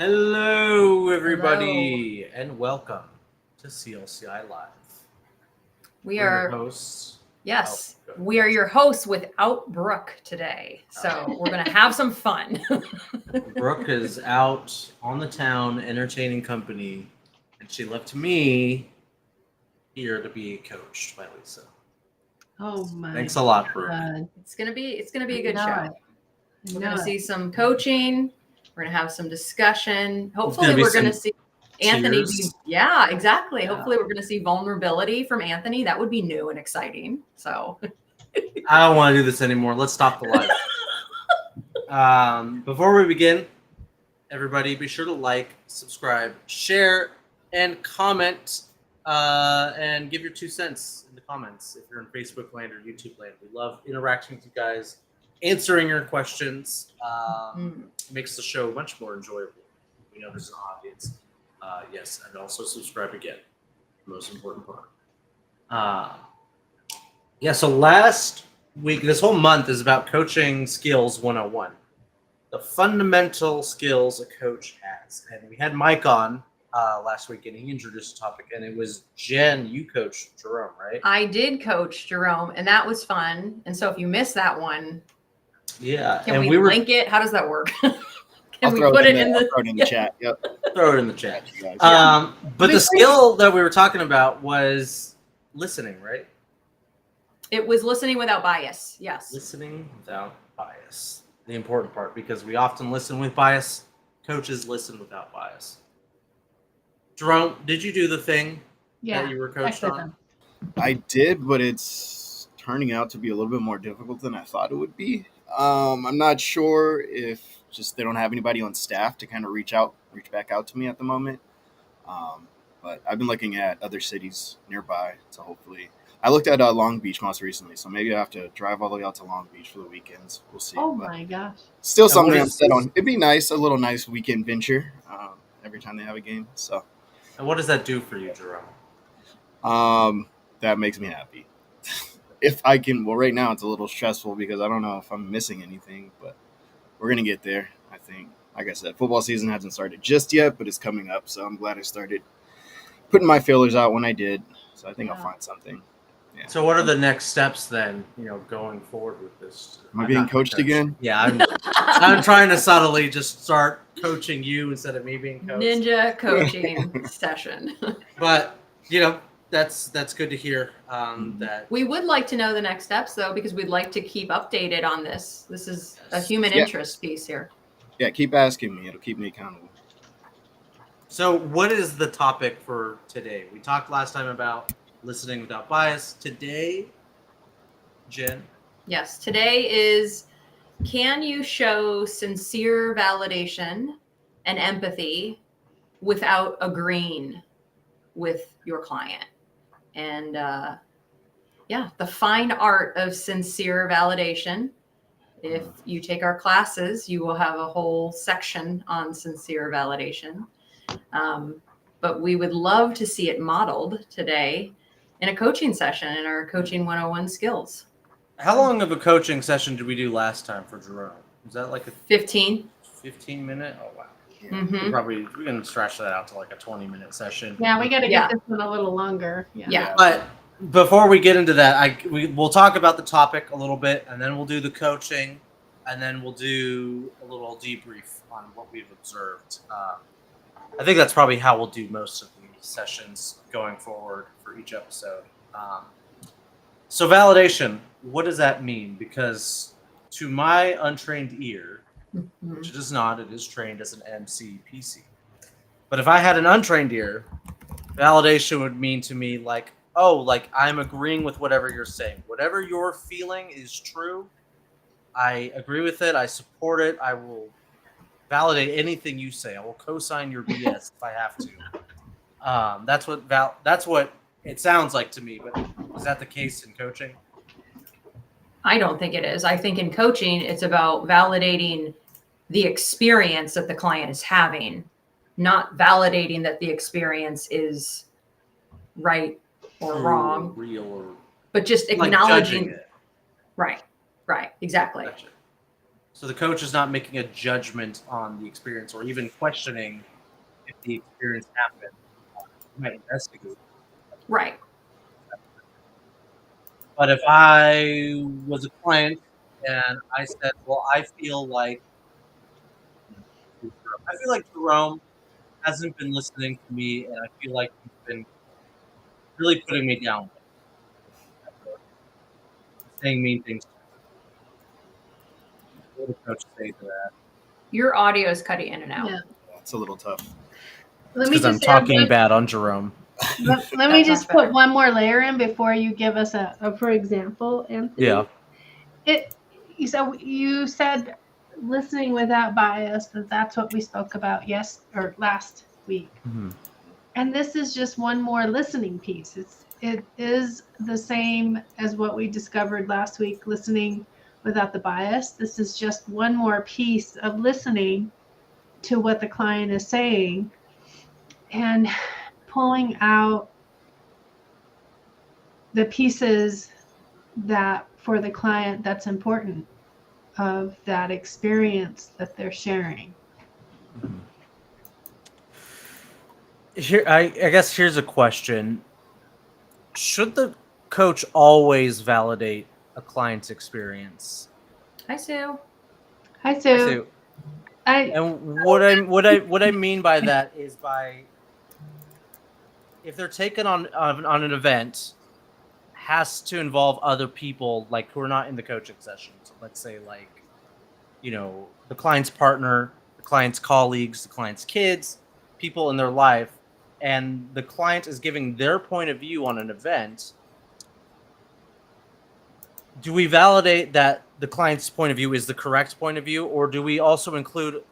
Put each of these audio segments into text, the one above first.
Hello, Hello. everybody, and welcome to CLCI Live. We We're your are, hosts. Oh, yes, good. we are your hosts without Brooke today. So we're going to have some fun. Brooke is out on the town entertaining company, and she left me here to be coached by Lisa. Oh my Thanks a lot, Brooke. God. It's gonna be a good No, show. We're no. gonna see some coaching. We're gonna have some discussion. Hopefully, gonna be we're gonna some see Anthony tears. be. Yeah, exactly. Yeah. Hopefully, we're gonna see vulnerability from Anthony. That would be new and exciting. So I don't want to do this anymore. Let's stop the live. Before we begin, everybody, be sure to like, subscribe, share, and comment, and give your 2 cents in the comments if you're in Facebook land or YouTube land. We love interacting with you guys, answering your questions. It makes the show much more enjoyable. We know there's an audience. Yes, and also subscribe again. Most important part. Yeah, so last week, this whole month is about coaching skills 101. The fundamental skills a coach has. And we had Mike on last week, and he introduced a topic, and it was Jen. You coached Jerome, right? I did coach Jerome, and that was fun. And so if you missed that one, Yeah. can and we link it? How does that work? Can we put it in the? I'll throw it in the chat. Yep. Throw it in the chat. Got you guys. But the skill that we were talking about was listening, right? It was listening without bias. Yes. Listening without bias. The important part, because we often listen with bias. Coaches listen without bias. Jerome, did you do the thing that you were coached on? I did, but it's turning out to be a little bit more difficult than I thought it would be. I'm not sure if just they don't have anybody on staff to kind of reach back out to me at the moment. But I've been looking at other cities nearby, so hopefully. I looked at Long Beach most recently, so maybe I have to drive all the way out to Long Beach for the weekends. We'll see. Oh But my gosh. still And something what I'm is set this? on. It'd be nice, a little nice weekend venture every time they have a game. So And what does that do for you, Jerome? that makes me happy. If I can, well, right now it's a little stressful because I don't know if I'm missing anything, but we're gonna get there. I think, like I said, football season hasn't started just yet, but it's coming up. So I'm glad I started putting my feelers out when I did. So I think I'll find something. Yeah. So what are the next steps then, going forward with this? Am I being coached again? Yeah, I'm trying to subtly just start coaching you instead of me being coached. Ninja coaching session. But, that's good to hear that. We would like to know the next steps, though, because we'd like to keep updated on this. This is a human interest piece here. Yeah, keep asking me. It'll keep me accountable. So what is the topic for today? We talked last time about listening without bias. Today, Jen? Yes, today is, can you show sincere validation and empathy without agreeing with your client? And the fine art of sincere validation. If you take our classes, you will have a whole section on sincere validation. But we would love to see it modeled today in a coaching session in our Coaching 101 skills. How long of a coaching session did we do last time for Jerome? Was that like a 15. 15-minute? Oh, wow. Yeah. Mm-hmm. We can stretch that out to like a 20-minute session. Yeah, we got to get this one a little longer. Yeah. But before we get into that, we'll talk about the topic a little bit, and then we'll do the coaching, and then we'll do a little debrief on what we've observed. I think that's probably how we'll do most of the sessions going forward for each episode. So validation, what does that mean? Because to my untrained ear, which it is not, it is trained as an MCPC. But if I had an untrained ear, validation would mean to me like I'm agreeing with whatever you're saying. Whatever you're feeling is true. I agree with it. I support it. I will validate anything you say. I will co-sign your BS if I have to. That's what it sounds like to me. But is that the case in coaching? I don't think it is. I think in coaching, it's about validating the experience that the client is having, not validating that the experience is right or True wrong, or real, or but just like acknowledging judging it. Right, exactly. Gotcha. So the coach is not making a judgment on the experience or even questioning if the experience happened. He might investigate. Right. But if I was a client and I said, "Well, I feel like Jerome hasn't been listening to me, and I feel like he's been really putting me down, saying mean things." What would the coach say to that? Your audio is cutting in and out. Yeah. It's a little tough. Let me Because I'm just add talking one- bad on Jerome. let me That's just much better. put one more layer in before you give us a for example, Anthony. Yeah. So you said listening without bias, that's what we spoke about last week. Mhm. And this is just one more listening piece. It is the same as what we discovered last week, listening without the bias. This is just one more piece of listening to what the client is saying and pulling out the pieces that for the client that's important of that experience that they're sharing. Here, I guess here's a question: should the coach always validate a client's experience? Hi, Sue. Hi, Sue. So, I and what I mean by that is if they're taken on an event, has to involve other people like who are not in the coaching session. So let's say like, the client's partner, the client's colleagues, the client's kids, people in their life, and the client is giving their point of view on an event. Do we validate that the client's point of view is the correct point of view, or do we also include,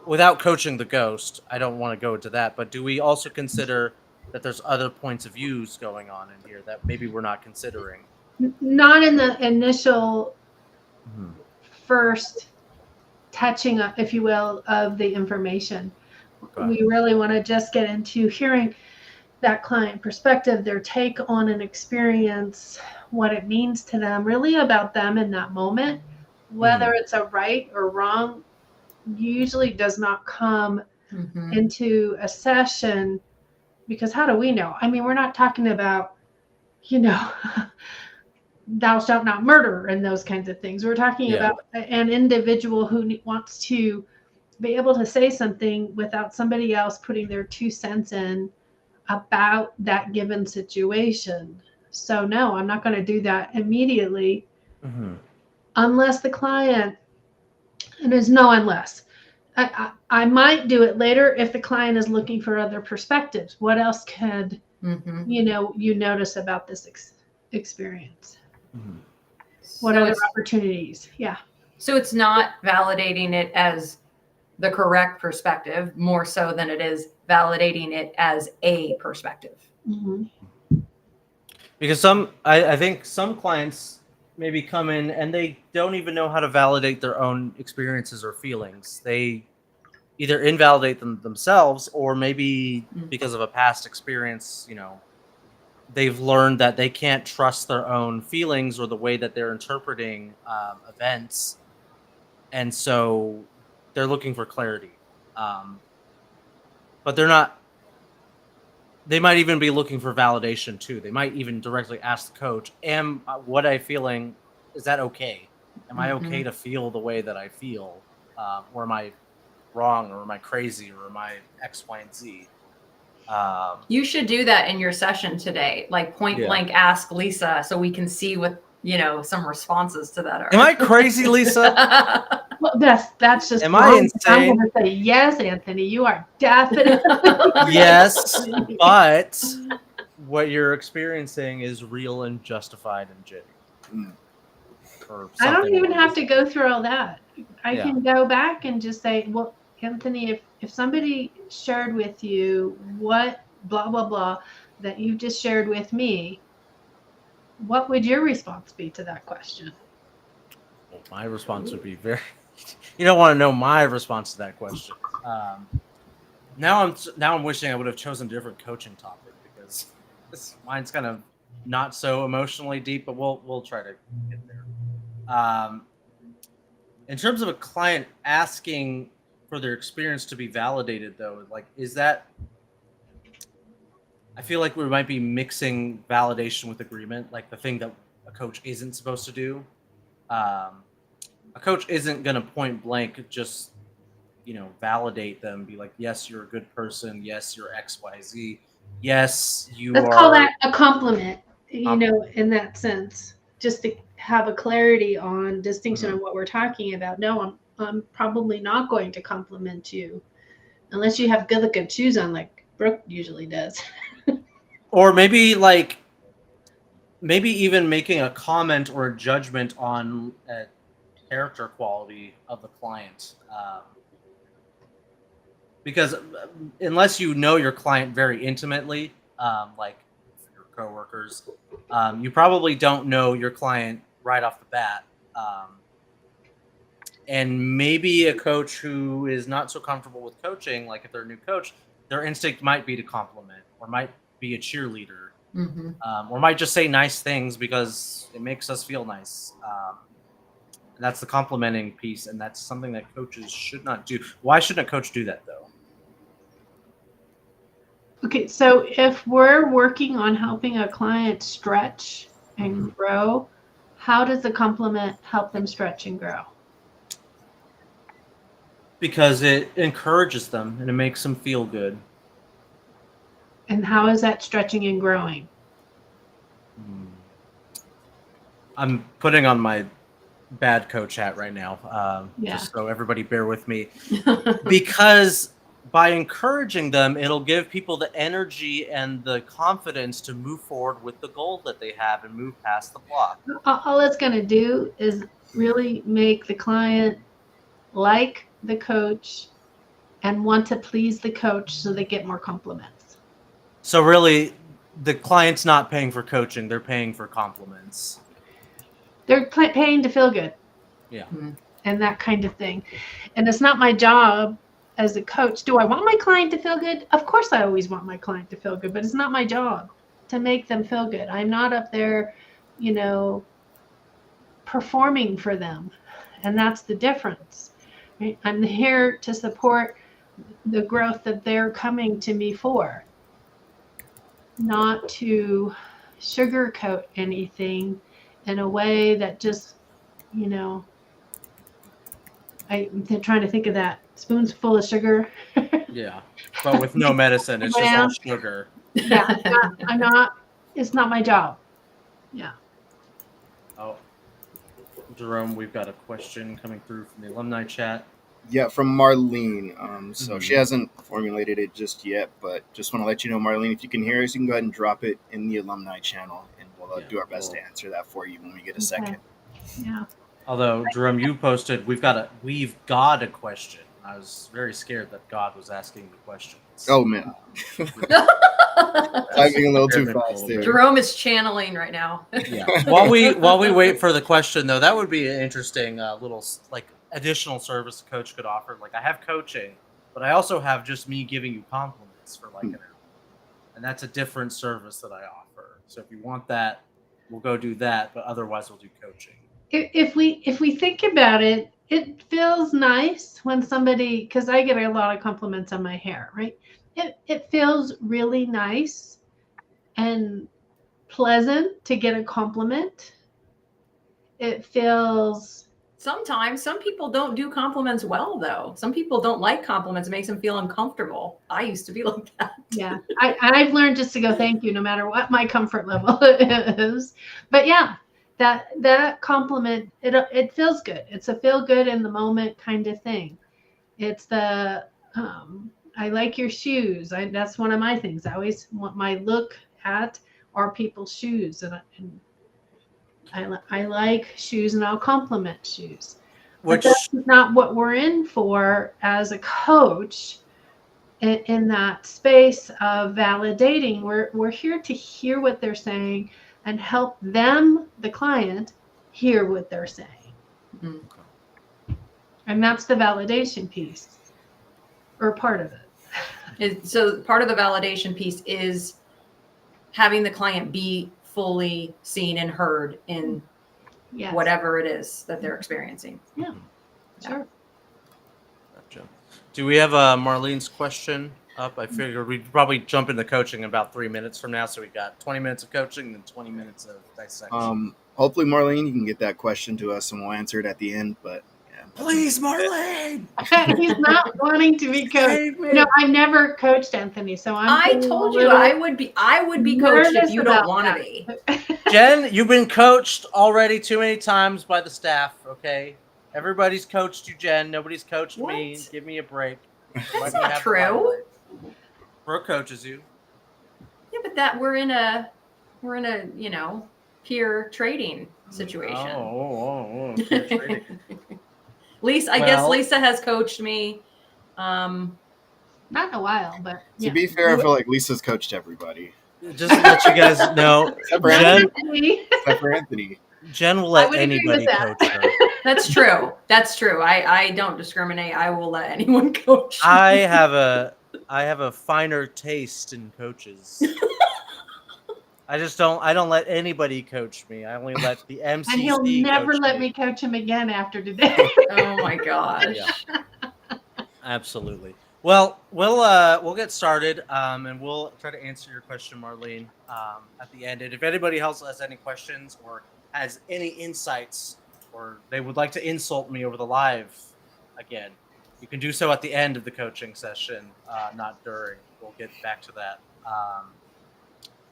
without coaching the ghost, I don't want to go into that, but do we also consider that there's other points of views going on in here that maybe we're not considering? not in the initial Mm-hmm. first touching up, if you will, of the information. Right. We really want to just get into hearing that client perspective, their take on an experience, what it means to them, really about them in that moment. Whether it's a right or wrong usually does not come Mm-hmm. into a session, because how do we know? I mean, we're not talking about, thou shalt not murder and those kinds of things. We're talking about an individual who wants to be able to say something without somebody else putting their 2 cents in about that given situation. So no, I'm not going to do that immediately unless the client, and there's no unless. I might do it later if the client is looking for other perspectives. What else could you notice about this experience? What So other it's, opportunities? Yeah. so it's not validating it as the correct perspective more so than it is validating it as a perspective. Mm-hmm. Because I think some clients maybe come in and they don't even know how to validate their own experiences or feelings. They either invalidate them themselves, or maybe because of a past experience, they've learned that they can't trust their own feelings or the way that they're interpreting events, and so they're looking for clarity. But they're not. They might even be looking for validation too. They might even directly ask the coach, "Am what I feeling? Is that okay? Am I okay to feel the way that I feel, or am I wrong, or am I crazy, or am I X, Y, and Z?" You should do that in your session today, like point blank ask Lisa so we can see what some responses to that are. Am I crazy, Lisa? Well, that's just Am I wrong. insane? I'm going to say yes, Anthony. You are definitely Yes, but what you're experiencing is real and justified and genuine. I don't even have to go through all that. I Yeah. can go back and just say, well, Anthony, if somebody shared with you what blah, blah, blah that you just shared with me, what would your response be to that question? Well, my response would be very. You don't want to know my response to that question. Now I'm wishing I would have chosen a different coaching topic, because mine's kind of not so emotionally deep, but we'll try to get there. In terms of a client asking for their experience to be validated, though, like, is that? I feel like we might be mixing validation with agreement, like the thing that a coach isn't supposed to do. A coach isn't going to point blank just, validate them, be like, yes, you're a good person. Yes, you're XYZ. Yes, you Let's are. call that a compliment, in that sense, just to have a clarity on distinction on what we're talking about. No, I'm probably not going to compliment you unless you have good looking shoes on, like Brooke usually does. Or maybe even making a comment or a judgment on character quality of the client. Because unless you know your client very intimately, like your coworkers, you probably don't know your client right off the bat. And maybe a coach who is not so comfortable with coaching, like if they're a new coach, their instinct might be to compliment or might be a cheerleader, or might just say nice things because it makes us feel nice. And that's the complimenting piece, and that's something that coaches should not do. Why shouldn't a coach do that, though? Okay, so if we're working on helping a client stretch and grow, how does the compliment help them stretch and grow? Because it encourages them and it makes them feel good. And how is that stretching and growing? I'm putting on my bad coach hat right now, just so everybody bear with me. Because by encouraging them, it'll give people the energy and the confidence to move forward with the goal that they have and move past the block. All it's going to do is really make the client like the coach and want to please the coach so they get more compliments. So really, the client's not paying for coaching. They're paying for compliments. They're paying to feel good. Yeah. And that kind of thing. And it's not my job as a coach. Do I want my client to feel good? Of course I always want my client to feel good, but it's not my job to make them feel good. I'm not up there, performing for them. And that's the difference. Right? I'm here to support the growth that they're coming to me for, not to sugarcoat anything in a way that just, I'm trying to think of that spoons full of sugar. Yeah, but with no medicine, it's just all sugar. Yeah, I'm not. It's not my job. Yeah. Oh, Jerome, we've got a question coming through from the alumni chat. Yeah, from Marlene. So she hasn't formulated it just yet, but just want to let you know, Marlene, if you can hear us, you can go ahead and drop it in the alumni channel, and we'll do our best to answer that for you when we get a second. Yeah. Although, Jerome, you posted, we've got a question. I was very scared that God was asking the questions. Oh, man. Typing a little too fast there. Jerome is channeling right now. Yeah. While we wait for the question, though, that would be an interesting little additional service a coach could offer. Like, I have coaching, but I also have just me giving you compliments for an hour, and that's a different service that I offer. So if you want that, we'll go do that. But otherwise, we'll do coaching. If we think about it, it feels nice when somebody, because I get a lot of compliments on my hair, right? It feels really nice and pleasant to get a compliment. It feels. Sometimes some people don't do compliments well, though. Some people don't like compliments. It makes them feel uncomfortable. I used to be like that. Yeah, I've learned just to go thank you no matter what my comfort level is. But yeah, that compliment, it feels good. It's a feel good in the moment kind of thing. It's the I like your shoes. That's one of my things. I always want my look at are people's shoes, and I like shoes, and I'll compliment shoes. But that's not what we're in for as a coach. In that space of validating, we're here to hear what they're saying and help them, the client, hear what they're saying. And that's the validation piece, or part of it. So part of the validation piece is having the client be fully seen and heard in whatever it is that they're experiencing. Yeah. Sure. Gotcha. Do we have Marlene's question up? I figured we'd probably jump into coaching in about 3 minutes from now. So we got 20 minutes of coaching and 20 minutes of dissection. Hopefully, Marlene, you can get that question to us and we'll answer it at the end. But yeah, Please, Marlene. He's not wanting to be coached. No, I never coached Anthony, so I told you I would be coached if you don't want to be. Jen, you've been coached already too many times by the staff. Okay, everybody's coached you, Jen. Nobody's coached me. Give me a break. That's not true. Brooke coaches you. Yeah, but we're in a peer trading situation. Peer trading. Lisa, I guess Lisa has coached me. Not in a while, but to be fair, I feel like Lisa's coached everybody. Just to let you guys know, Except for Anthony. Jen will let anybody coach her. That's true. I don't discriminate. I will let anyone coach. I have a finer taste in coaches. I don't let anybody coach me. I only let the MCC and he'll never let me coach him again after today. Oh my gosh. Yeah. Absolutely. Well, we'll get started, and we'll try to answer your question, Marlene, at the end. And if anybody else has any questions or has any insights, or they would like to insult me over the live again, you can do so at the end of the coaching session, not during. We'll get back to that.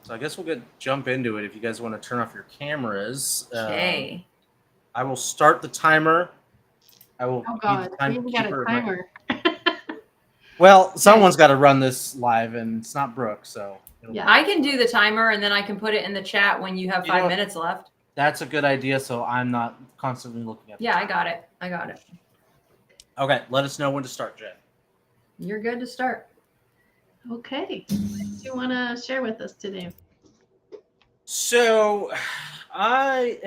So I guess we'll jump into it if you guys want to turn off your cameras. Okay. I will start the timer. I will. Oh God, we even got a timer. Well, someone's got to run this live, and it's not Brooke, so. Yeah, I can do the timer, and then I can put it in the chat when you have 5 minutes left. That's a good idea, so I'm not constantly looking at. Yeah, I got it. Okay, let us know when to start, Jen. You're good to start. Okay, what do you want to share with us today? So, I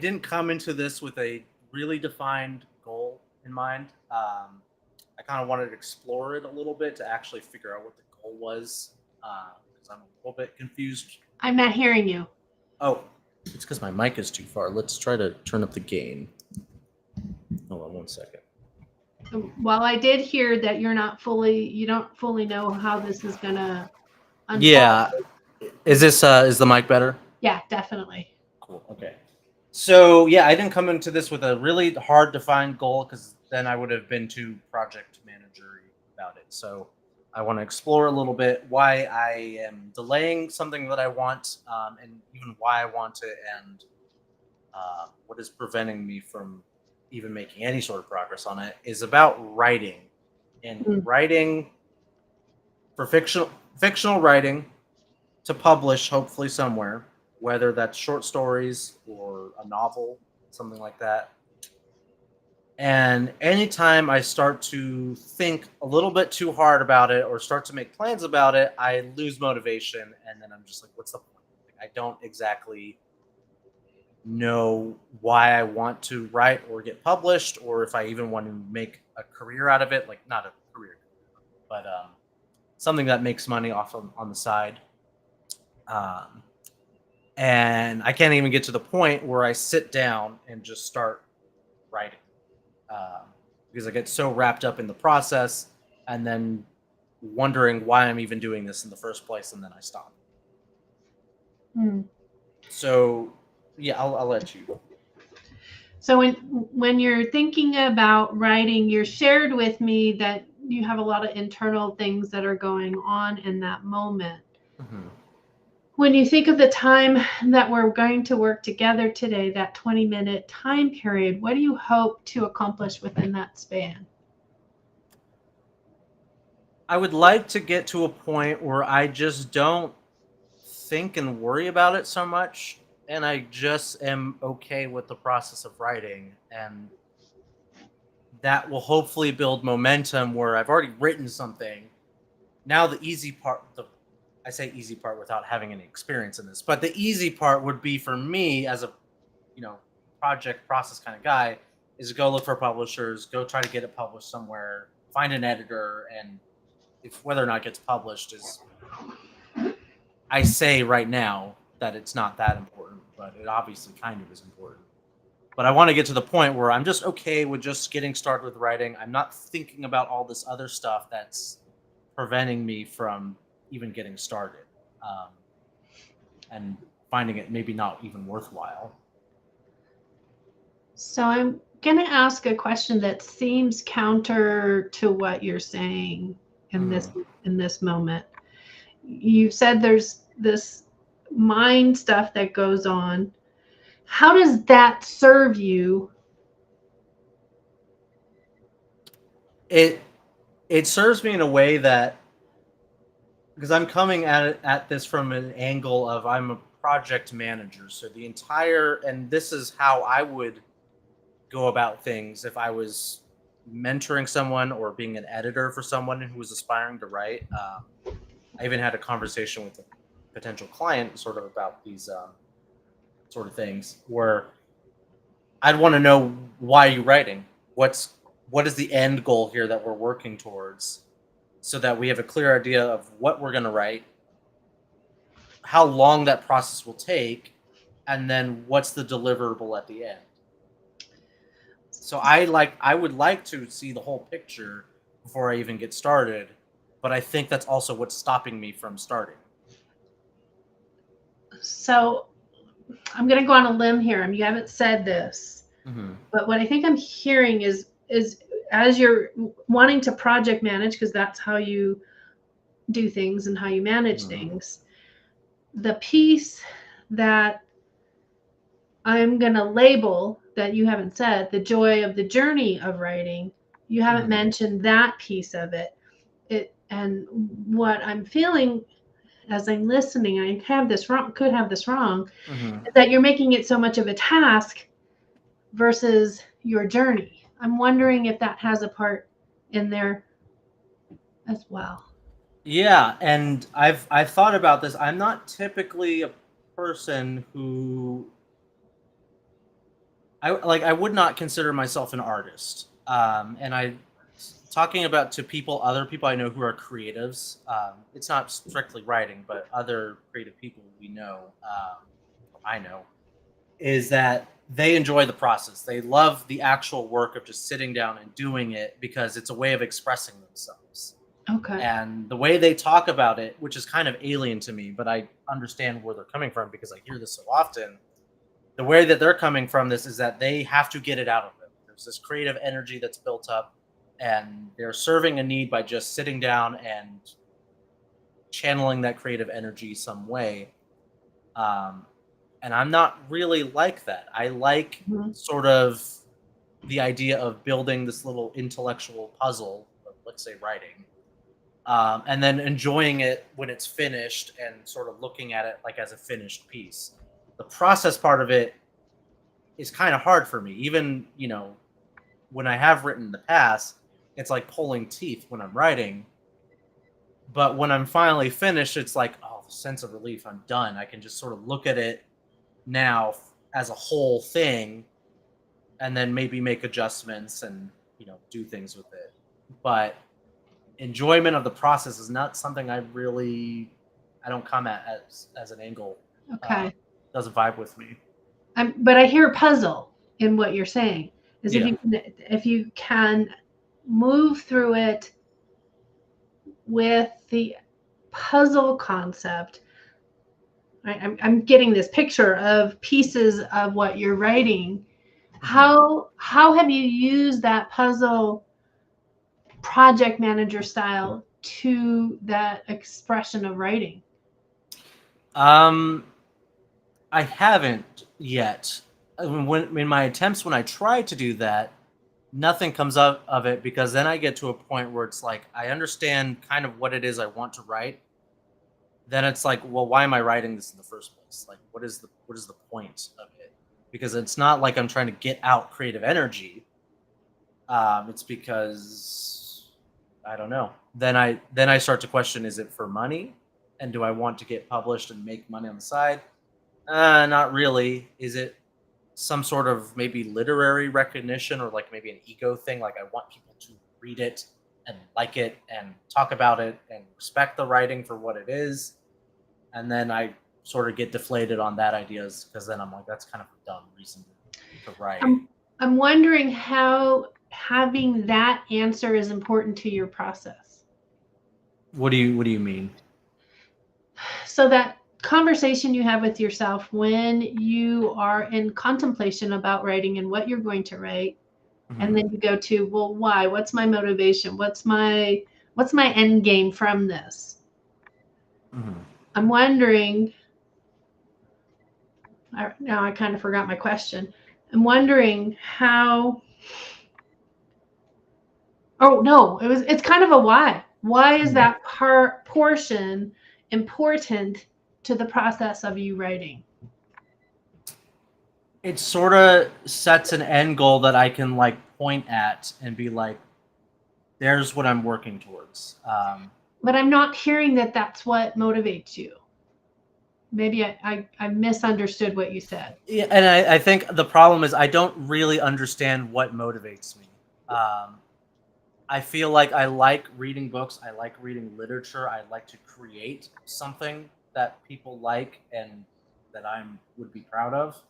didn't come into this with a really defined goal in mind. I kind of wanted to explore it a little bit to actually figure out what the goal was, because I'm a little bit confused. I'm not hearing you. Oh, it's because my mic is too far. Let's try to turn up the gain. Hold on 1 second. While I did hear that you don't fully know how this is gonna unfold. Yeah. Is the mic better? Yeah, definitely. Cool. Okay. So yeah, I didn't come into this with a really hard defined goal, because then I would have been too project manager-y about it. So I want to explore a little bit why I am delaying something that I want, and even why I want it, and what is preventing me from even making any sort of progress on it, is about writing. And writing for fictional writing to publish, hopefully somewhere, whether that's short stories or a novel, something like that. And anytime I start to think a little bit too hard about it or start to make plans about it, I lose motivation, and then I'm just like, what's the point? I don't exactly know why I want to write or get published, or if I even want to make a career out of it. Like, not a career, but something that makes money off on the side. And I can't even get to the point where I sit down and just start writing, because I get so wrapped up in the process and then wondering why I'm even doing this in the first place, and then I stop. So yeah, I'll let you. So when you're thinking about writing, you shared with me that you have a lot of internal things that are going on in that moment. Mm-hmm. When you think of the time that we're going to work together today, that 20-minute time period, what do you hope to accomplish within that span? I would like to get to a point where I just don't think and worry about it so much, and I just am okay with the process of writing, and that will hopefully build momentum where I've already written something. Now the easy part, I say easy part without having any experience in this, but the easy part would be for me as a, project process kind of guy, is to go look for publishers, go try to get it published somewhere, find an editor, and if whether or not it gets published is, I say right now that it's not that important, but it obviously kind of is important. But I want to get to the point where I'm just okay with just getting started with writing. I'm not thinking about all this other stuff that's preventing me from even getting started, and finding it maybe not even worthwhile. So I'm going to ask a question that seems counter to what you're saying in this moment. You've said there's this mind stuff that goes on. How does that serve you? It serves me in a way that, because I'm coming at this from an angle of I'm a project manager, so the entire, and this is how I would go about things if I was mentoring someone or being an editor for someone who was aspiring to write. I even had a conversation with a potential client sort of about these sort of things, where I'd want to know, why are you writing? What is the end goal here that we're working towards, so that we have a clear idea of what we're going to write, how long that process will take, and then what's the deliverable at the end. So I would like to see the whole picture before I even get started, but I think that's also what's stopping me from starting. So I'm going to go on a limb here. You haven't said this, but what I think I'm hearing is as you're wanting to project manage, because that's how you do things and how you manage things, the piece that I'm going to label that you haven't said, the joy of the journey of writing, you haven't mentioned that piece of it. And what I'm feeling as I'm listening, I have this wrong, could have this wrong, is that you're making it so much of a task versus your journey. I'm wondering if that has a part in there as well. Yeah, and I've thought about this. I'm not typically a person who, I would not consider myself an artist. And I, talking about to people, other people I know who are creatives. It's not strictly writing, but other creative people we know, I know, is that they enjoy the process. They love the actual work of just sitting down and doing it, because it's a way of expressing themselves. Okay. And the way they talk about it, which is kind of alien to me, but I understand where they're coming from because I hear this so often. The way that they're coming from this is that they have to get it out of them. There's this creative energy that's built up, and they're serving a need by just sitting down and channeling that creative energy some way. And I'm not really like that. I like sort of the idea of building this little intellectual puzzle of, let's say, writing, and then enjoying it when it's finished and sort of looking at it like as a finished piece. The process part of it is kind of hard for me. Even, when I have written in the past, it's like pulling teeth when I'm writing. But when I'm finally finished, it's like, oh, sense of relief. I'm done. I can just sort of look at it now as a whole thing, and then maybe make adjustments and, do things with it. But enjoyment of the process is not something I don't come at as an angle. Okay. Doesn't vibe with me. But I hear puzzle in what you're saying. Is Yeah. if you can move through it with the puzzle concept. I'm getting this picture of pieces of what you're writing. How have you used that puzzle project manager style to that expression of writing? I haven't yet. When in my attempts, when I try to do that, nothing comes up of it, because then I get to a point where it's like I understand kind of what it is I want to write. Then it's like, well, why am I writing this in the first place? Like, what is the point of it? Because it's not like I'm trying to get out creative energy. It's because I don't know. Then I start to question: is it for money? And do I want to get published and make money on the side? Not really. Is it some sort of maybe literary recognition, or like maybe an ego thing? Like, I want people to read it and like it and talk about it and respect the writing for what it is. And then I sort of get deflated on that ideas, because then I'm like, that's kind of a dumb reason to write. I'm wondering how having that answer is important to your process. What do you mean? So that conversation you have with yourself when you are in contemplation about writing and what you're going to write, and then you go to, well, why? What's my motivation? What's my end game from this? I'm wondering. Now I kind of forgot my question. I'm wondering how. Oh no, it's kind of a why. Why is that portion important to the process of you writing? It sort of sets an end goal that I can like point at and be like, there's what I'm working towards. But I'm not hearing that that's what motivates you. Maybe I misunderstood what you said. Yeah, and I think the problem is I don't really understand what motivates me. I feel like I like reading books. I like reading literature. I like to create something that people like and that I would be proud of.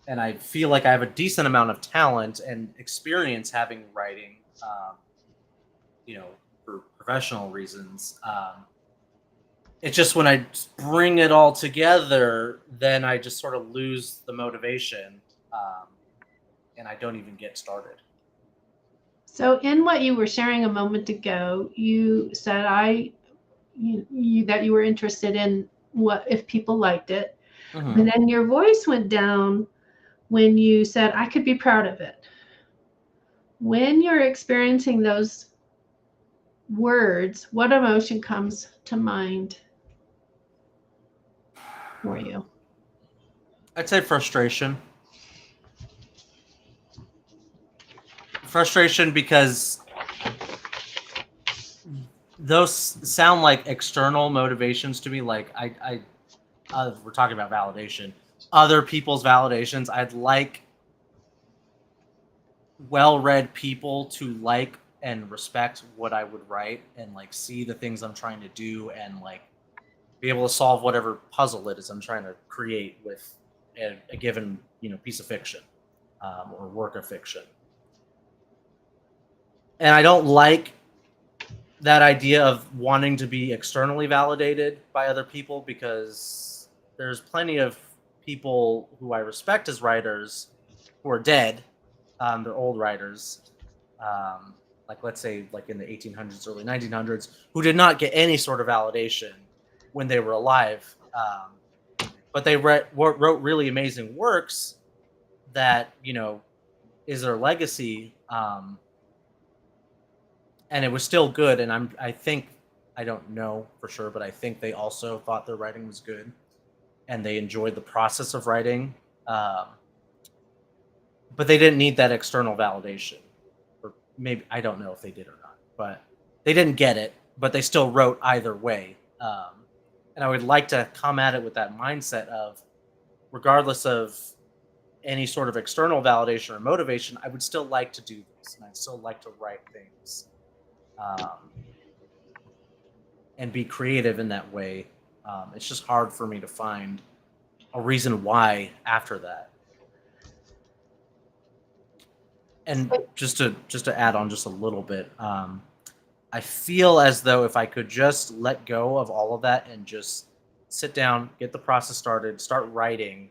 And I feel like I have a decent amount of talent and experience having writing, for professional reasons. It's just when I bring it all together, then I just sort of lose the motivation, and I don't even get started. So in what you were sharing a moment ago, you said that you were interested in what if people liked it. And then your voice went down when you said, I could be proud of it. When you're experiencing those words, what emotion comes to mind for you? I'd say frustration. Frustration because those sound like external motivations to me. Like we're talking about validation. Other people's validations. I'd like well-read people to like and respect what I would write and like see the things I'm trying to do and like be able to solve whatever puzzle it is I'm trying to create with a given piece of fiction or work of fiction. And I don't like that idea of wanting to be externally validated by other people because there's plenty of people who I respect as writers who are dead. They're old writers, like let's say like in the 1800s, early 1900s, who did not get any sort of validation when they were alive. But they wrote really amazing works that, is their legacy. And it was still good. And I don't know for sure, but I think they also thought their writing was good and they enjoyed the process of writing. But they didn't need that external validation. Or maybe, I don't know if they did or not, but they didn't get it, but they still wrote either way. And I would like to come at it with that mindset of, regardless of any sort of external validation or motivation, I would still like to do this, and I'd still like to write things, and be creative in that way. It's just hard for me to find a reason why after that. And just to add on just a little bit, I feel as though if I could just let go of all of that and just sit down, get the process started, start writing,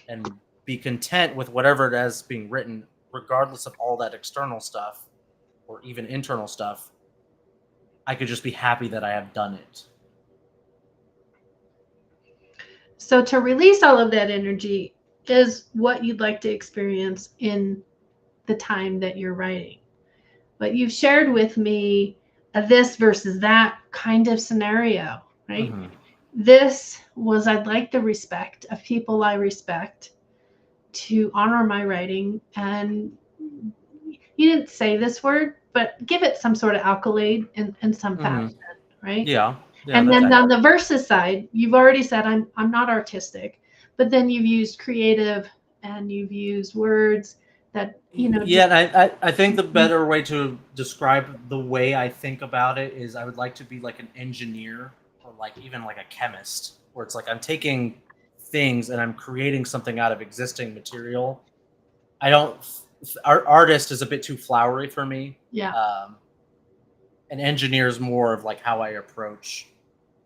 and be content with whatever it is being written, regardless of all that external stuff or even internal stuff, I could just be happy that I have done it. So to release all of that energy is what you'd like to experience in the time that you're writing. But you've shared with me a this versus that kind of scenario, right? Mm-hmm. This was, I'd like the respect of people I respect to honor my writing. And you didn't say this word, but give it some sort of accolade in some fashion, right? Yeah. And then on the versus side, you've already said I'm not artistic, but then you've used creative and you've used words that, Yeah, I think the better way to describe the way I think about it is I would like to be like an engineer or like even like a chemist, where it's like I'm taking things and I'm creating something out of existing material, artist is a bit too flowery for me. Yeah. An engineer is more of like how I approach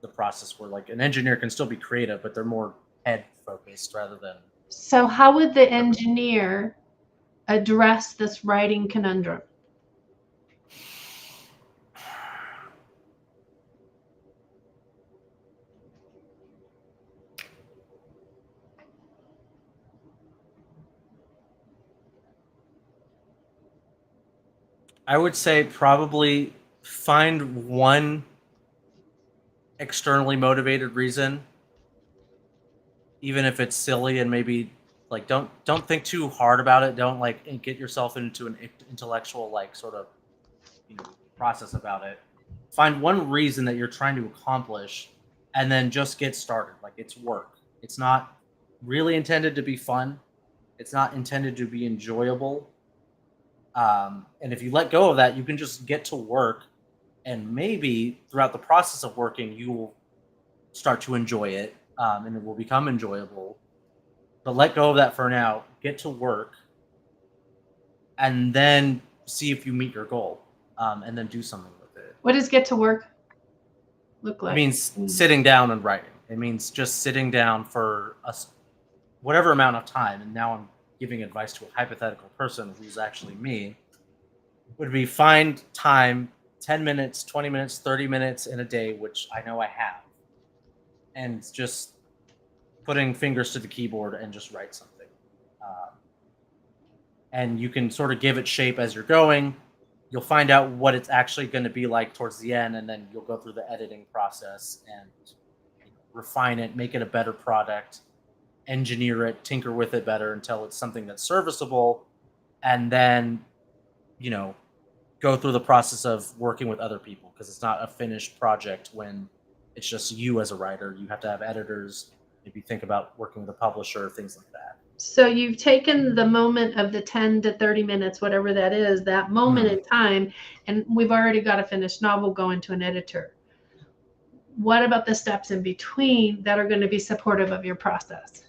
the process, where like an engineer can still be creative, but they're more head focused rather than. So how would the engineer address this writing conundrum? I would say probably find one externally motivated reason, even if it's silly, and maybe like don't think too hard about it. Don't like get yourself into an intellectual like sort of process about it. Find one reason that you're trying to accomplish, and then just get started. Like it's work. It's not really intended to be fun. It's not intended to be enjoyable. And if you let go of that, you can just get to work, and maybe throughout the process of working, you will start to enjoy it, and it will become enjoyable. But let go of that for now. Get to work, and then see if you meet your goal, and then do something with it. What does get to work look like? It means sitting down and writing. It means just sitting down for whatever amount of time. And now I'm giving advice to a hypothetical person who's actually me. Would be find time, 10 minutes, 20 minutes, 30 minutes in a day, which I know I have, and just putting fingers to the keyboard and just write something. And you can sort of give it shape as you're going. You'll find out what it's actually going to be like towards the end, and then you'll go through the editing process and refine it, make it a better product, engineer it, tinker with it better until it's something that's serviceable, and then, go through the process of working with other people, because it's not a finished project when it's just you as a writer. You have to have editors, maybe think about working with a publisher, things like that. So you've taken the moment of the 10 to 30 minutes, whatever that is, that moment in time, and we've already got a finished novel going to an editor. What about the steps in between that are going to be supportive of your process?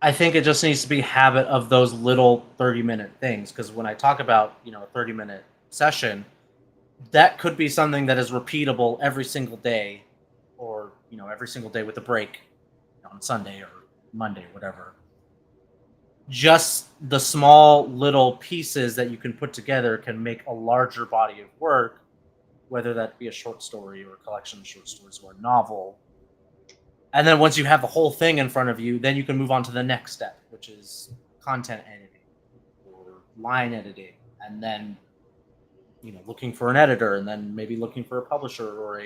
I think it just needs to be habit of those little 30-minute things, because when I talk about, a 30-minute session, that could be something that is repeatable every single day, or, every single day with a break on Sunday or Monday, whatever. Just the small little pieces that you can put together can make a larger body of work, whether that be a short story or a collection of short stories or a novel. And then once you have the whole thing in front of you, then you can move on to the next step, which is content editing or line editing, and then looking for an editor, and then maybe looking for a publisher or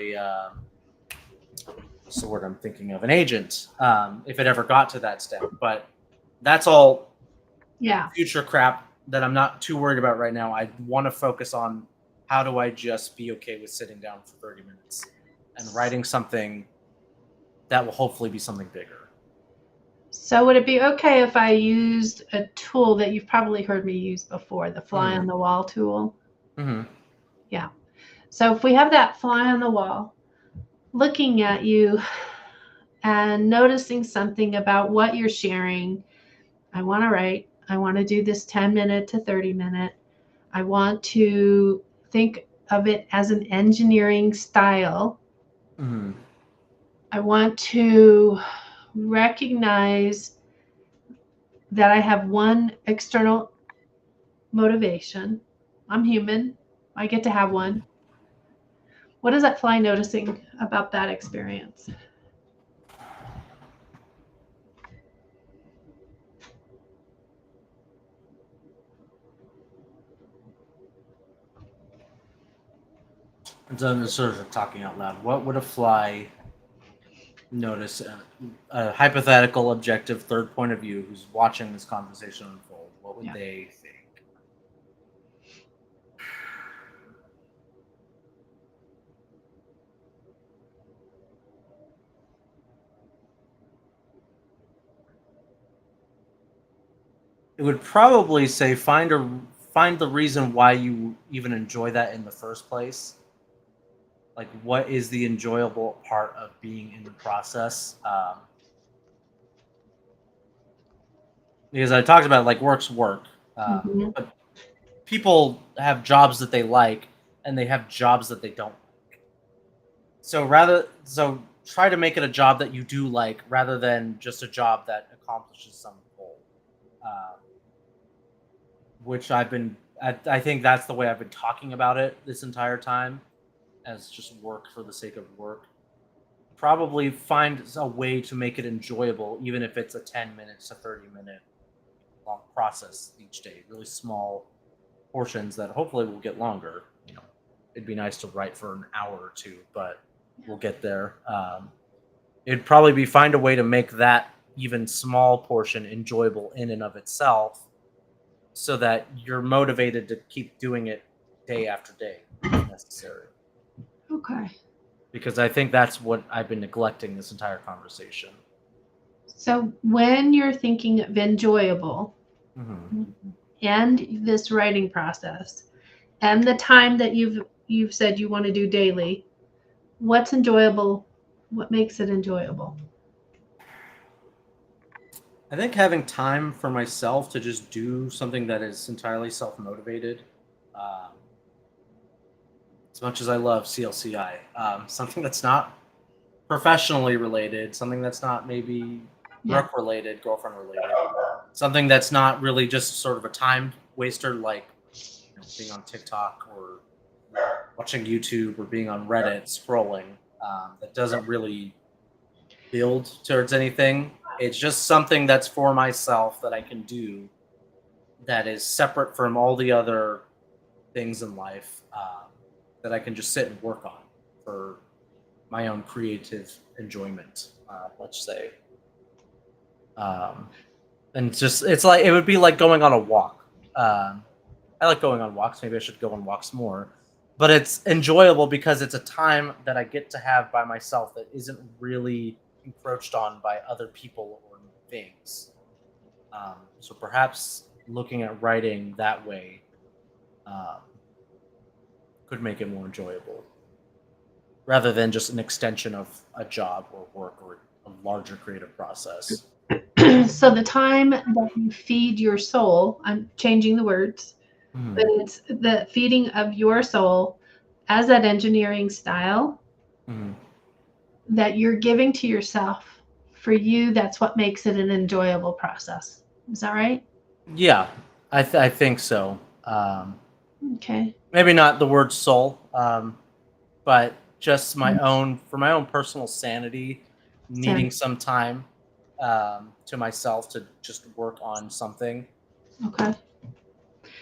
what's the word I'm thinking of, an agent, if it ever got to that step. But that's all future crap that I'm not too worried about right now. I want to focus on how do I just be okay with sitting down for 30 minutes and writing something that will hopefully be something bigger. So would it be okay if I used a tool that you've probably heard me use before, the fly on the wall tool? Mm-hmm. Yeah. So if we have that fly on the wall looking at you and noticing something about what you're sharing, I want to write. I want to do this 10-minute to 30-minute. I want to think of it as an engineering style. Mm-hmm. I want to recognize that I have one external motivation. I'm human. I get to have one. What is that fly noticing about that experience? I'm sort of talking out loud. What would a fly notice? A hypothetical, objective, third point of view who's watching this conversation unfold. What would they think? It would probably say find the reason why you even enjoy that in the first place. Like, what is the enjoyable part of being in the process? because I talked about like work's work, Mhm. but people have jobs that they like and they have jobs that they don't. So try to make it a job that you do like rather than just a job that accomplishes some goal. Um, which I think that's the way I've been talking about it this entire time, as just work for the sake of work. Probably find a way to make it enjoyable, even if it's a 10 minutes to 30-minute long process each day. Really small portions that hopefully will get longer. It'd be nice to write for an hour or two, but we'll get there. It'd probably be find a way to make that even small portion enjoyable in and of itself, so that you're motivated to keep doing it day after day if necessary. Okay. Because I think that's what I've been neglecting this entire conversation. So when you're thinking of enjoyable Mm-hmm. and this writing process and the time that you've said you want to do daily, what's enjoyable? What makes it enjoyable? I think having time for myself to just do something that is entirely self-motivated. Um, as much as I love CLCI, something that's not professionally related, something that's not maybe Yeah. work related, girlfriend related, something that's not really just sort of a time waster like being on TikTok or watching YouTube or being on Reddit scrolling, that doesn't really build towards anything. It's just something that's for myself that I can do that is separate from all the other things in life, that I can just sit and work on for my own creative enjoyment, let's say. Um, and it's like it would be like going on a walk. I like going on walks. Maybe I should go on walks more. But it's enjoyable because it's a time that I get to have by myself that isn't really encroached on by other people or things. So perhaps looking at writing that way, um, could make it more enjoyable rather than just an extension of a job or work or a larger creative process. So the time that you feed your soul, I'm changing the words, but Mhm. it's the feeding of your soul as that engineering style Mhm. that you're giving to yourself. For you, that's what makes it an enjoyable process. Is that right? Yeah, I think so. Okay. Maybe not the word soul, but just my Mm. own for my own personal sanity, needing Stand. some time, to myself to just work on something. Okay.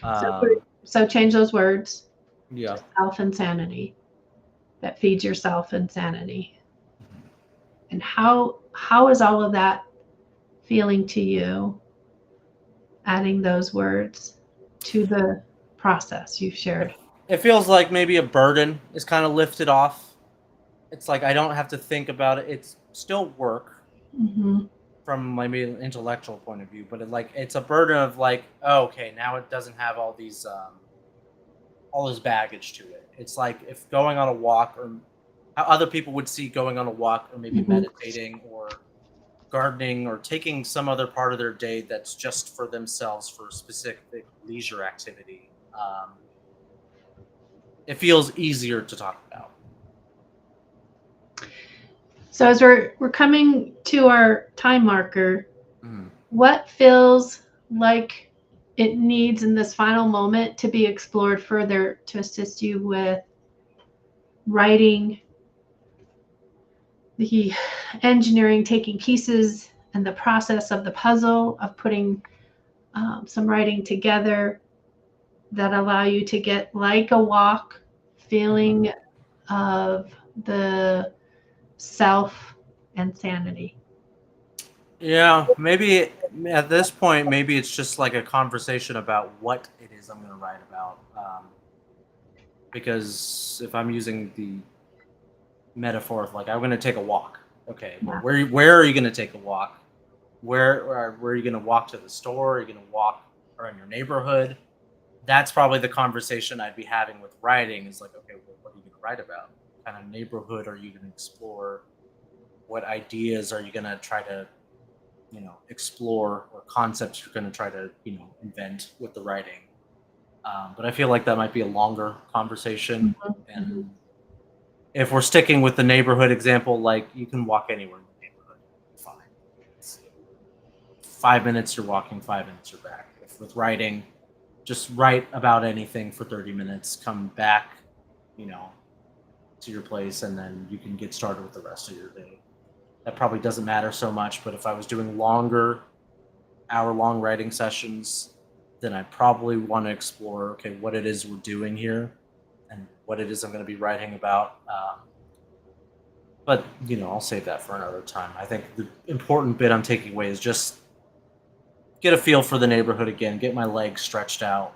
So, Um, so change those words yeah. to self insanity that feeds your self insanity. And how is all of that feeling to you? Adding those words to the process you've shared. It feels like maybe a burden is kind of lifted off. It's like I don't have to think about it. It's still work Mm-hmm. from maybe an intellectual point of view, but it's a burden of like, oh, okay, now it doesn't have all this baggage to it. It's like if going on a walk, or how other people would see going on a walk, or maybe Mm-hmm. meditating or gardening or taking some other part of their day that's just for themselves for specific leisure activity. It feels easier to talk about. So as we're coming to our time marker, Mm. what feels like it needs in this final moment to be explored further to assist you with writing, the engineering, taking pieces and the process of the puzzle of putting some writing together that allow you to get like a walk feeling of the self and sanity. Yeah, maybe at this point, maybe it's just like a conversation about what it is I'm going to write about. Because if I'm using the metaphor of like I'm going to take a walk, okay, well, Yeah. where are you going to take a walk? Where are you going to walk to the store? Are you going to walk around your neighborhood? That's probably the conversation I'd be having with writing. Is like, okay, well, what are you going to write about? What kind of neighborhood are you going to explore? What ideas are you going to try to explore, or concepts you're going to try to, invent with the writing. But I feel like that might be a longer conversation. And if we're sticking with the neighborhood example, like, you can walk anywhere in the neighborhood. Fine. It's 5 minutes you're walking, 5 minutes you're back. If with writing, just write about anything for 30 minutes, come back, to your place, and then you can get started with the rest of your day. That probably doesn't matter so much, but if I was doing longer, hour-long writing sessions, then I probably want to explore, okay, what it is we're doing here and what it is I'm going to be writing about. But, I'll save that for another time. I think the important bit I'm taking away is just get a feel for the neighborhood again, get my legs stretched out,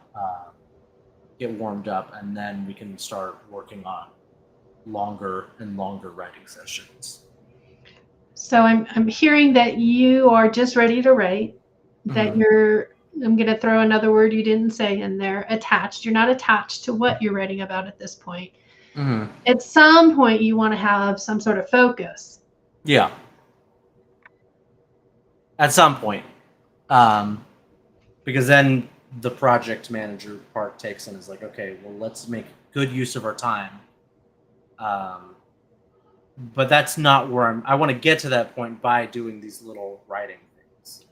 get warmed up, and then we can start working on longer and longer writing sessions. So I'm hearing that you are just ready to write, that you're, I'm going to throw another word you didn't say in there, attached. You're not attached to what you're writing about at this point. At some point, you want to have some sort of focus. Yeah. At some point. Because then the project manager part takes and is like, okay, well, let's make good use of our time. But that's not where I want to get to that point by doing these little writing things.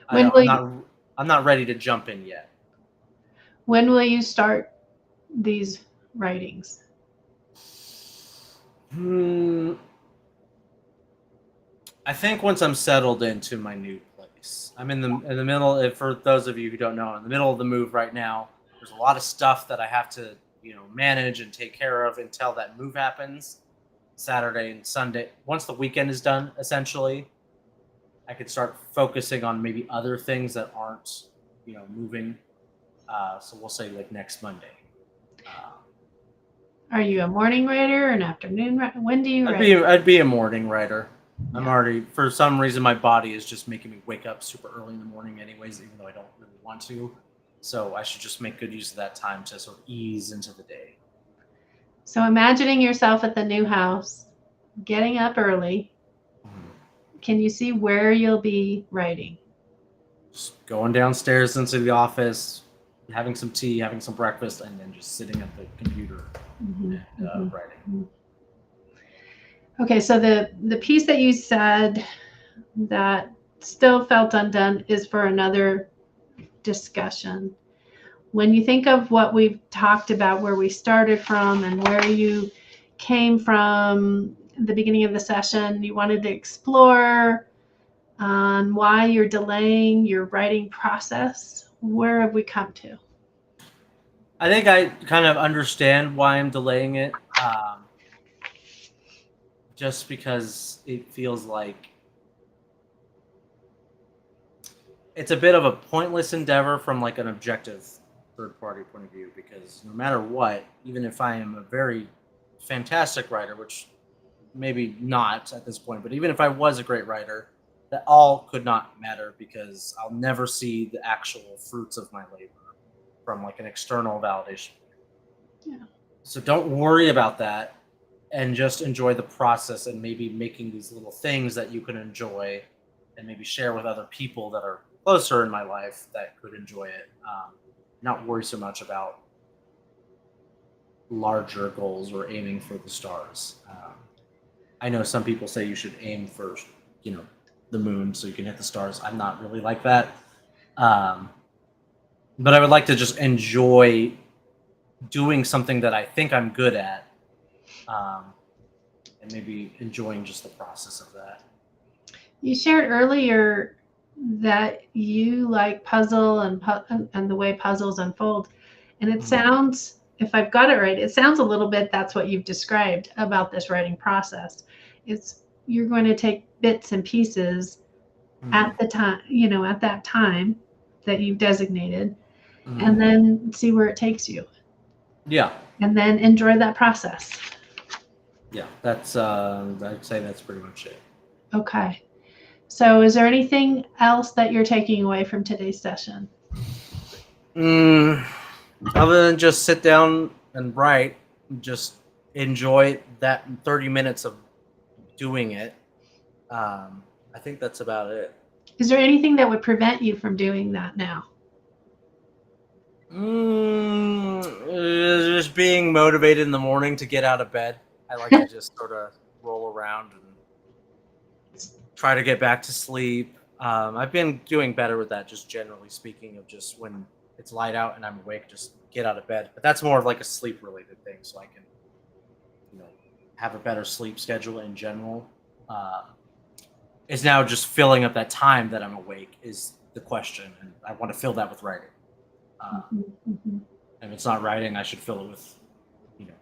I'm not ready to jump in yet. When will you start these writings? I think once I'm settled into my new place. I'm in the middle. For those of you who don't know, I'm in the middle of the move right now. There's a lot of stuff that I have to, manage and take care of until that move happens. Saturday and Sunday. Once the weekend is done, essentially, I could start focusing on maybe other things that aren't, moving. So we'll say like next Monday. Are you a morning writer or an afternoon writer? When do you write? I'd be a morning writer. Yeah. I'm already, for some reason, my body is just making me wake up super early in the morning anyways, even though I don't really want to. So I should just make good use of that time to sort of ease into the day. So imagining yourself at the new house, getting up early. Can you see where you'll be writing? Just going downstairs into the office, having some tea, having some breakfast, and then just sitting at the computer and writing. Okay, so the piece that you said that still felt undone is for another discussion. When you think of what we've talked about, where we started from and where you came from the beginning of the session, you wanted to explore on why you're delaying your writing process. Where have we come to? I think I kind of understand why I'm delaying it. Just because it feels like it's a bit of a pointless endeavor from like an objective third-party point of view, because no matter what, even if I am a very fantastic writer, which maybe not at this point, but even if I was a great writer, that all could not matter because I'll never see the actual fruits of my labor from like an external validation. Yeah. So don't worry about that and just enjoy the process and maybe making these little things that you can enjoy and maybe share with other people that are closer in my life that could enjoy it. Not worry so much about larger goals or aiming for the stars. I know some people say you should aim for, the moon so you can hit the stars. I'm not really like that. But I would like to just enjoy doing something that I think I'm good at, and maybe enjoying just the process of that. You shared earlier that you like puzzle and the way puzzles unfold. And it sounds, if I've got it right, it sounds a little bit that's what you've described about this writing process. It's you're going to take bits and pieces at the time, at that time that you've designated, and then see where it takes you. Yeah. And then enjoy that process. Yeah, that's I'd say that's pretty much it. Okay. So is there anything else that you're taking away from today's session? Other than just sit down and write, just enjoy that 30 minutes of doing it. I think that's about it. Is there anything that would prevent you from doing that now? Just being motivated in the morning to get out of bed. I like to just sort of roll around and try to get back to sleep. I've been doing better with that, just generally speaking, of just when it's light out and I'm awake, just get out of bed. But that's more of like a sleep related thing, so I can, have a better sleep schedule in general. Is now just filling up that time that I'm awake is the question, and I want to fill that with writing. Mm-hmm. And if it's not writing, I should fill it with,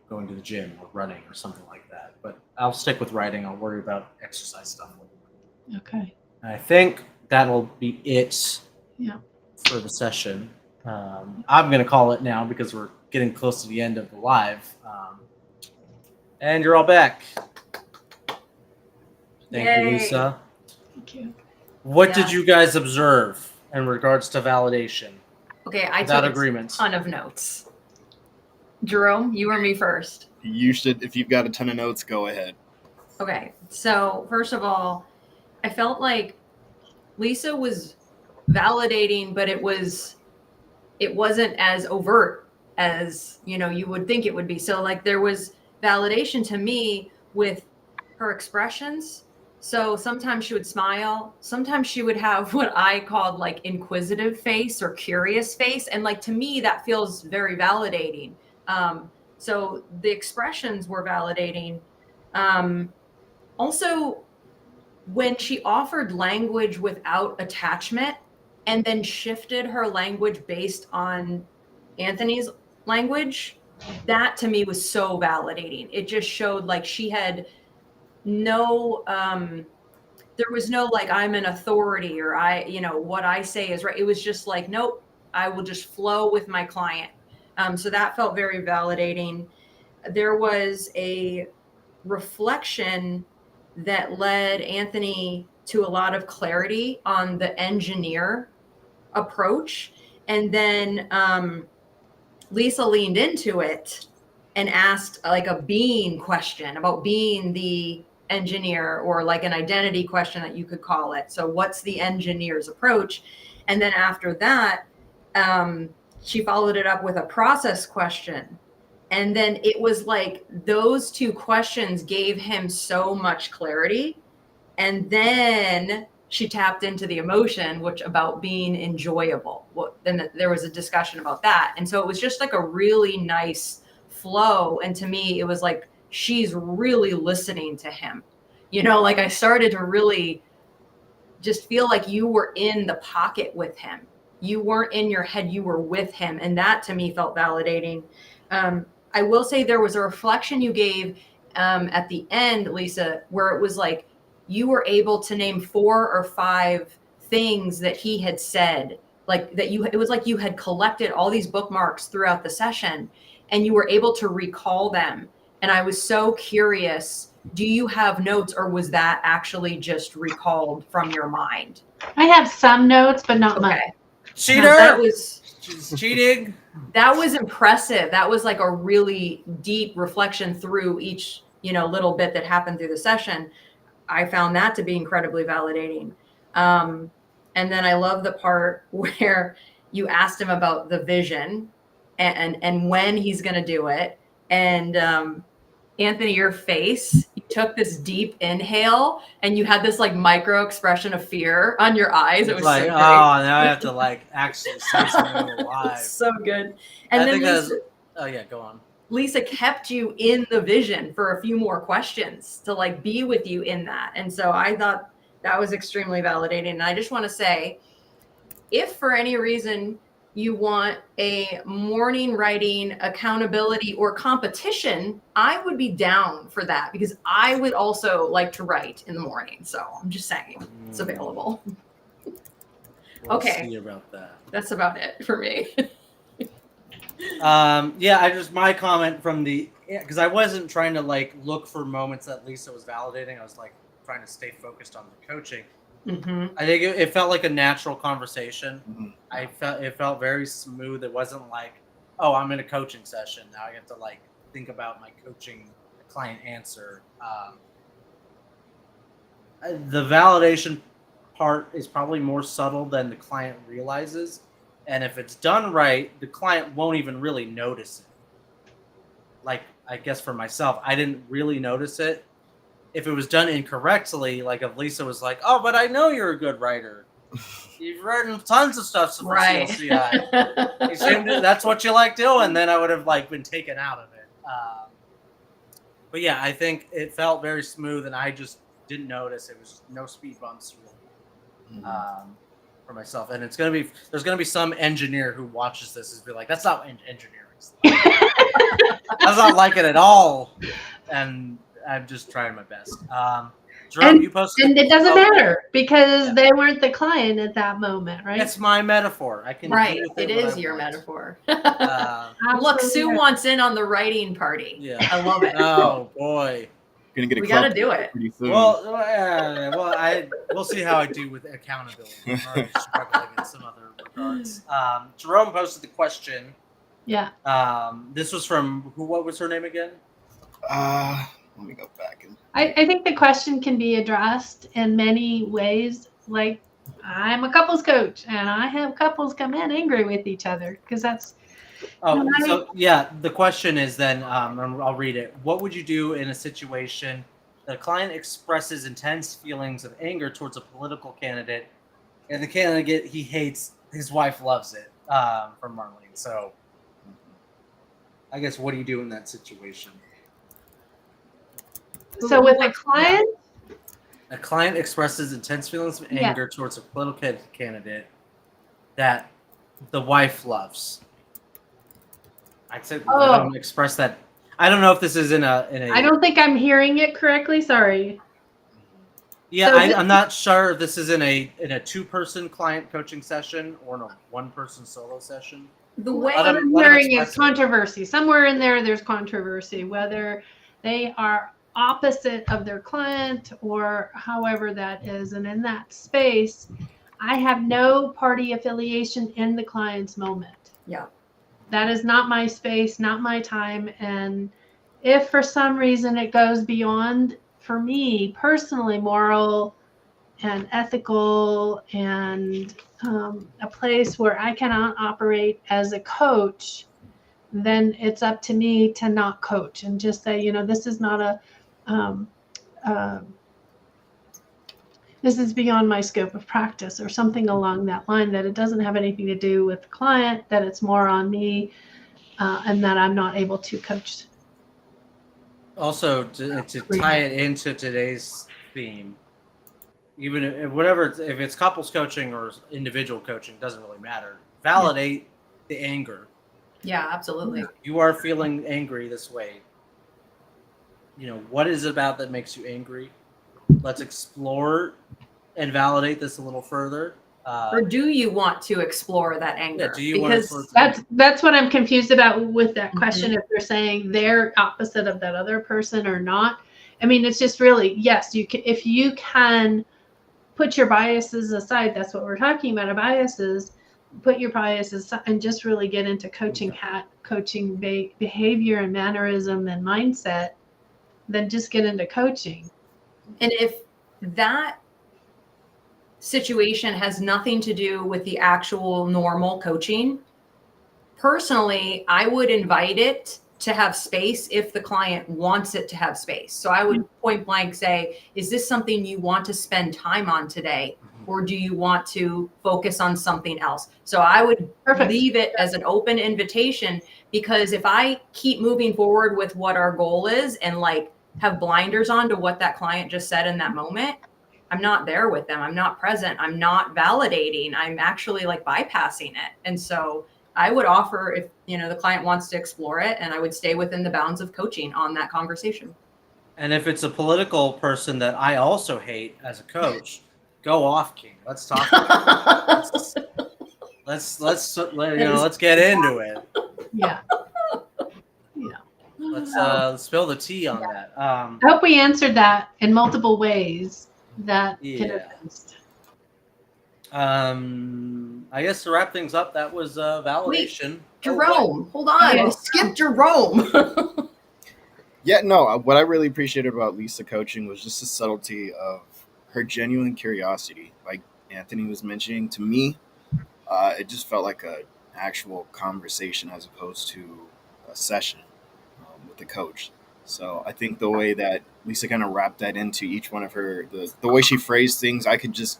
going to the gym or running or something like that. But I'll stick with writing. I'll worry about exercise stuff later. Okay. And I think that'll be it Yeah. for the session. I'm going to call it now because we're getting close to the end of the live. And you're all back. Thank you, Yay. Lisa. Thank you. What did you guys observe in regards to validation? Okay, I Without took agreements. a ton of notes. Jerome, you or me first? You should, if you've got a ton of notes, go ahead. Okay, so first of all, I felt like Lisa was validating, but it wasn't as overt as you would think it would be. So like there was validation to me with her expressions. So sometimes she would smile, sometimes she would have what I called like inquisitive face or curious face, and like to me that feels very validating. So the expressions were validating. Also, when she offered language without attachment and then shifted her language based on Anthony's language, that to me was so validating. It just showed like she had no there was no like I'm an authority or what I say is right. It was just like, nope, I will just flow with my client. So that felt very validating. There was a reflection that led Anthony to a lot of clarity on the engineer approach. And then Lisa leaned into it and asked like a being question about being the engineer, or like an identity question that you could call it. So what's the engineer's approach? And then after that, she followed it up with a process question. And then it was like those two questions gave him so much clarity. And then she tapped into the emotion, which about being enjoyable. Then there was a discussion about that. And so it was just like a really nice flow. And to me, it was like, she's really listening to him. Like I started to really just feel like you were in the pocket with him. You weren't in your head, you were with him. And that to me felt validating. I will say there was a reflection you gave at the end, Lisa, where it was like you were able to name 4 or 5 things that he had said, like that it was like you had collected all these bookmarks throughout the session and you were able to recall them. And I was so curious, do you have notes, or was that actually just recalled from your mind? I have some notes, but not much. Cheater! That was She's cheating. That was impressive. That was like a really deep reflection through each, little bit that happened through the session. I found that to be incredibly validating. And then I love the part where you asked him about the vision and when he's going to do it. And Anthony, your face, you took this deep inhale and you had this like micro expression of fear on your eyes. It was like, so great. now I have to like actually say something live. So good. And I then think Lisa, oh yeah, go on. Lisa kept you in the vision for a few more questions to like be with you in that. And so I thought that was extremely validating. And I just want to say, if for any reason you want a morning writing accountability or competition, I would be down for that because I would also like to write in the morning. So I'm just saying it's available. We'll Okay. see about that. That's about it for me. My comment from because I wasn't trying to like look for moments that Lisa was validating. I was like trying to stay focused on the coaching. Mm-hmm. I think it felt like a natural conversation. Mm-hmm. It felt very smooth. It wasn't like, oh, I'm in a coaching session now. I have to like think about my coaching client answer. The validation part is probably more subtle than the client realizes. And if it's done right, the client won't even really notice it. Like, I guess for myself, I didn't really notice it. If it was done incorrectly, like if Lisa was like, "Oh, but I know you're a good writer. You've written tons of stuff for Right. CLCI. You seem to, that's what you like doing," then I would have like been taken out of it. But yeah, I think it felt very smooth, and I just didn't notice. It was just no speed bumps really, for myself. And there's gonna be some engineer who watches this and be like, "That's not engineering. That's not like it at all." And I'm just trying my best. Jerome, you posted, and it doesn't matter because they weren't the client at that moment, right? It's my metaphor. I can Right. do with It what is I your want. metaphor. Absolutely Look, Sue right. wants in on the writing party. Yeah. I love it. Oh boy. Gonna get a We club gotta do it. pretty soon. We'll see how I do with accountability. I'm already struggling in some other regards. Jerome posted the question. Yeah. This was from who? What was her name again? Let me go back and I think the question can be addressed in many ways. Like, I'm a couples coach and I have couples come in angry with each other because that's. Oh, so yeah, the question is then, I'll read it. What would you do in a situation that a client expresses intense feelings of anger towards a political candidate, and the candidate he hates, his wife loves it? From Marlene. So, I guess what do you do in that situation? So with a client, A client expresses intense feelings of anger towards a political candidate that the wife loves. I'd say let them express that. I don't know if this is in a. I don't think I'm hearing it correctly. Sorry. Yeah, So I'm not sure if this is in a 2-person client coaching session or in a 1-person solo session. The way What I'm hearing is controversy. Somewhere in there's controversy, whether they are opposite of their client or however that is. And in that space, I have no party affiliation in the client's moment. Yeah. That is not my space, not my time. And if for some reason it goes beyond, for me personally, moral and ethical and a place where I cannot operate as a coach, then it's up to me to not coach and just say, this is not a, this is beyond my scope of practice or something along that line, that it doesn't have anything to do with the client, that it's more on me, and that I'm not able to coach. Also, to tie it into today's theme, even if it's couples coaching or individual coaching, doesn't really matter. Validate the anger. Yeah, absolutely. You are feeling angry this way. What is it about that makes you angry? Let's explore and validate this a little further. Or do you want to explore that anger? Yeah, do you because want to that's what I'm confused about with that question. If they're saying they're opposite of that other person or not. I mean, it's just really, yes, you can, if you can put your biases aside, that's what we're talking about, biases, put your biases aside and just really get into coaching behavior and mannerism and mindset, then just get into coaching. And if that situation has nothing to do with the actual normal coaching, personally, I would invite it to have space if the client wants it to have space. So I would point blank say, is this something you want to spend time on today? Or do you want to focus on something else? So I would leave it as an open invitation, because if I keep moving forward with what our goal is and have blinders on to what that client just said in that moment, I'm not there with them. I'm not present. I'm not validating. I'm actually bypassing it. And so I would offer, if the client wants to explore it, and I would stay within the bounds of coaching on that conversation. And if it's a political person that I also hate as a coach, go off, King. Let's talk. Let's get into it. Yeah. Let's spill the tea on that. I hope we answered that in multiple ways that can assist. I guess to wrap things up, that was validation. Wait, Jerome, hold on. Skip Jerome. Yeah, no, what I really appreciated about Lisa coaching was just the subtlety of her genuine curiosity, like Anthony was mentioning to me, it just felt like a actual conversation as opposed to a session with the coach. So I think the way that Lisa kind of wrapped that into each one of her, the way she phrased things, I could just,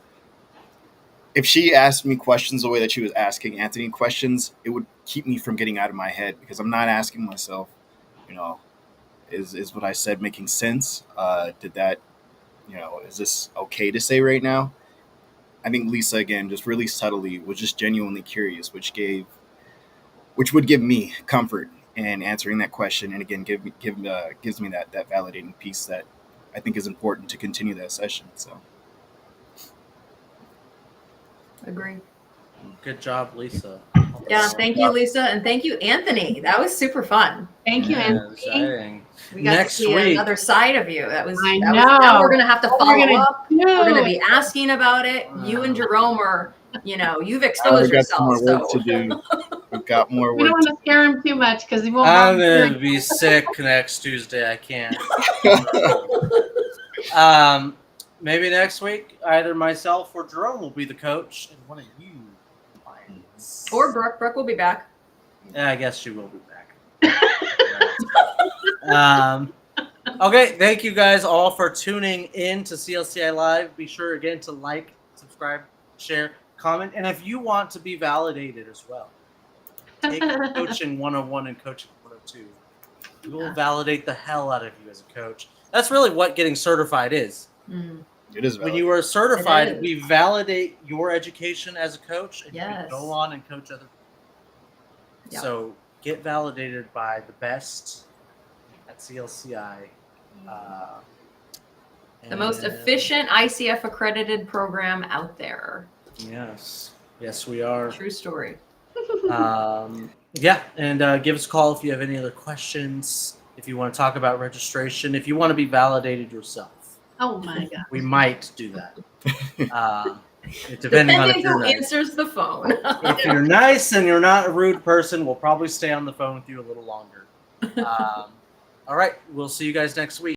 if she asked me questions the way that she was asking Anthony questions, it would keep me from getting out of my head because I'm not asking myself, you know, is what I said making sense? Did that, is this okay to say right now? I think Lisa, again, just really subtly was just genuinely curious, which would give me comfort in answering that question, and again, gives me that validating piece that I think is important to continue that session. So, Agree. Good job, Lisa. Yeah, thank you, Lisa, and thank you, Anthony. That was super fun. Thank you, Yeah, Anthony. exciting. We got Next to see week. another side of you. That was. I Now know. we're gonna have to What follow we're gonna up. do. We're gonna be asking about it. You and Jerome are, you've we've exposed got some more yourselves. work So to do. We've got more We don't work. want to scare him too much because he won't. I'm volunteer. gonna be sick next Tuesday. I can't. Maybe next week, either myself or Jerome will be the coach, and one of you Lions. or Brooke. Brooke will be back. Yeah, I guess she will be back. Okay, thank you guys all for tuning in to CLCI Live. Be sure again to like, subscribe, share, comment, and if you want to be validated as well, take Coaching 101 and Coaching 102. We will validate the hell out of you as a coach. That's really what getting certified is. Mm. It is When valid. you are It certified, is. we validate your education as a coach, and you Yes. can go on and coach other people. Yep. So get validated by the best at CLCI. The most and- efficient ICF accredited program out there. Yes. Yes, we are. True story. Yeah, and give us a call if you have any other questions, if you want to talk about registration, if you want to be validated yourself. Oh my god. We might do that. Depending on if Depending you're who nice. answers the phone. If you're nice and you're not a rude person, we'll probably stay on the phone with you a little longer. All right, we'll see you guys next week.